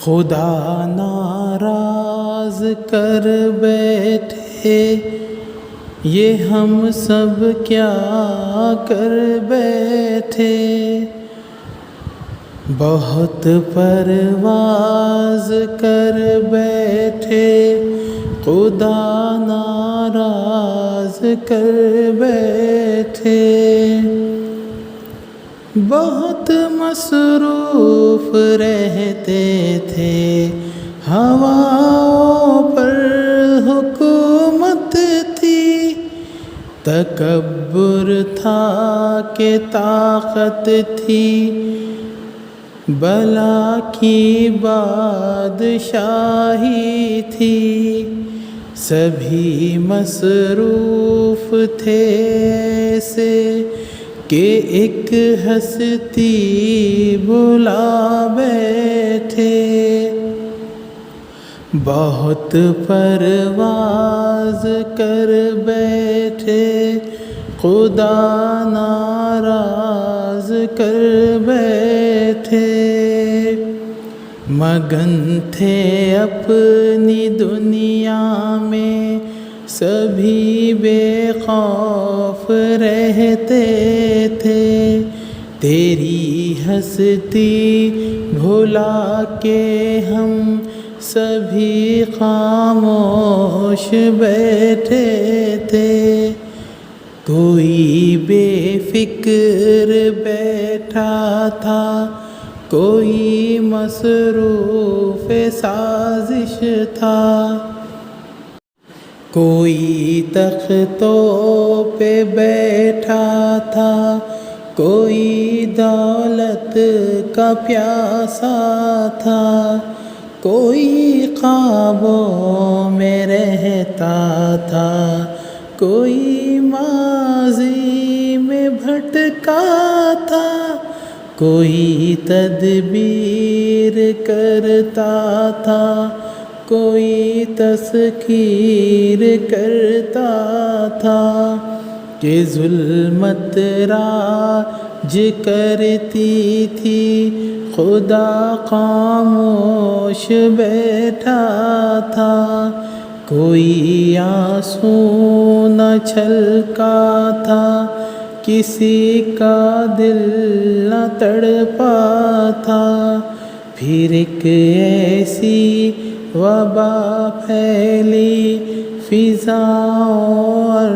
خدا ناراض کر بیٹھے، یہ ہم سب کیا کر بیٹھے۔ بہت پرواز کر بیٹھے، خدا ناراض کر بیٹھے۔ بہت مصروف رہتے تھے، ہواؤں پر حکومت تھی، تکبر تھا کہ طاقت تھی، بلا کی بادشاہی تھی۔ سبھی مصروف تھے ایسے کہ ایک ہستی بلا بیٹھے۔ بہت پرواز کر بیٹھے، خدا ناراض کر بیٹھے۔ مگن تھے اپنی دنیا میں، سبھی بے خوف رہتے تھے، تیری ہستی بھلا کے ہم سبھی خاموش بیٹھے تھے۔ کوئی بے فکر بیٹھا تھا، کوئی مصروف سازش تھا، کوئی تختوں پہ بیٹھا تھا، کوئی دولت کا پیاسا تھا، کوئی خوابوں میں رہتا تھا، کوئی ماضی میں بھٹکا تھا، کوئی تدبیر کرتا تھا، کوئی تذکیر کرتا تھا، کہ ظلمت راج کرتی تھی، خدا خاموش بیٹھا تھا۔ کوئی آنسو نہ چھلکا تھا، کسی کا دل نہ تڑپا تھا، پھر ایک ایسی وبا پھیلی فضاؤں اور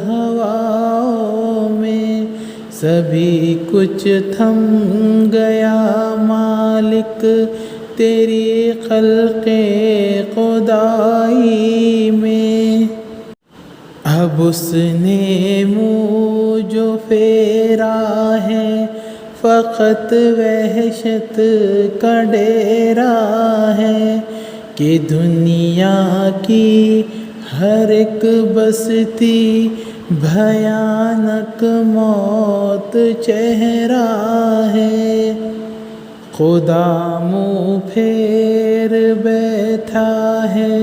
ہواؤں میں، سبھی کچھ تھم گیا مالک تیری خلق خدائی میں۔ اب اس نے منہ جو پھیرا ہے، فقط وحشت کا ڈیرا ہے، کہ دنیا کی ہر ایک بستی بھیانک موت چہرہ ہے۔ خدا منہ پھیر بیٹھا ہے،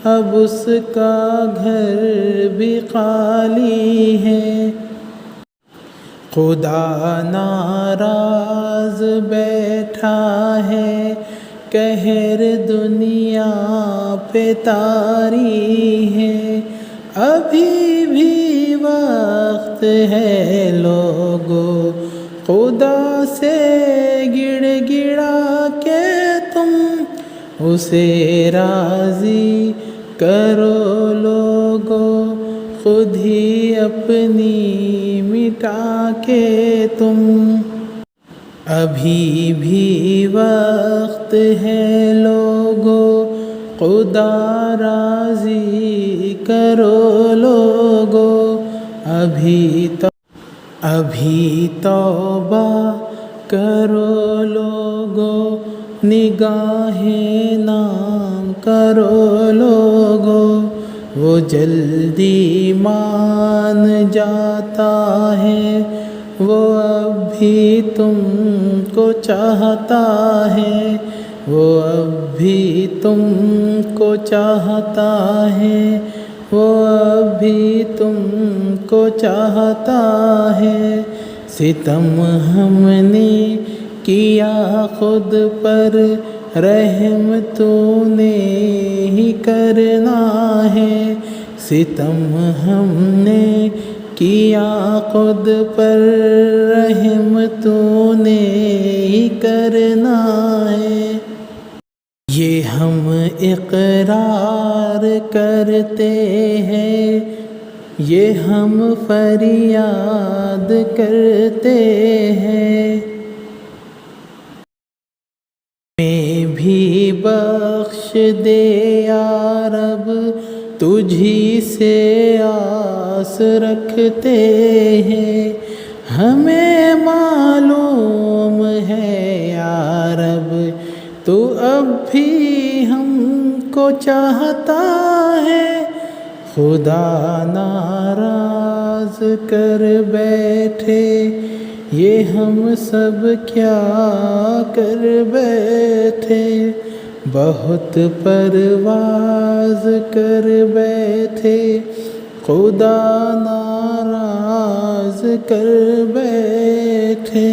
اب اس کا گھر بھی خالی ہے۔ خدا ناراض بیٹھا ہے، قہر دنیا پہ طاری ہے۔ ابھی بھی وقت ہے لوگو، خدا سے گڑ گڑا کے تم اسے راضی کرو لوگو، خود ہی اپنی مٹا کے تم۔ ابھی بھی وقت ہے لوگو، خدا راضی کرو لوگو، ابھی توبہ کرو لوگو، نگاہیں نام کرو لوگو، وہ جلدی مان جاتا ہے، وہ اب بھی تم کو چاہتا ہے، وہ اب بھی تم کو چاہتا ہے، وہ اب بھی تم کو چاہتا ہے۔ ستم ہم نے کیا خود پر رحم تو نے ہی کرنا ہے، ستم ہم نے کیا خود پر رحم تو نے ہی کرنا ہے۔ یہ ہم اقرار کرتے ہیں، یہ ہم فریاد کرتے ہیں، ہمیں بھی بخش دے یا رب، تجھی سے آس رکھتے ہیں، ہمیں معلوم ہے یا رب تو اب بھی ہم کو چاہتا ہے، خدا ناراض کر بیٹھے یہ ہم سب کیا کر بیٹھے، بہت پرواز کر بیٹھے خدا ناراض کر بیٹھے۔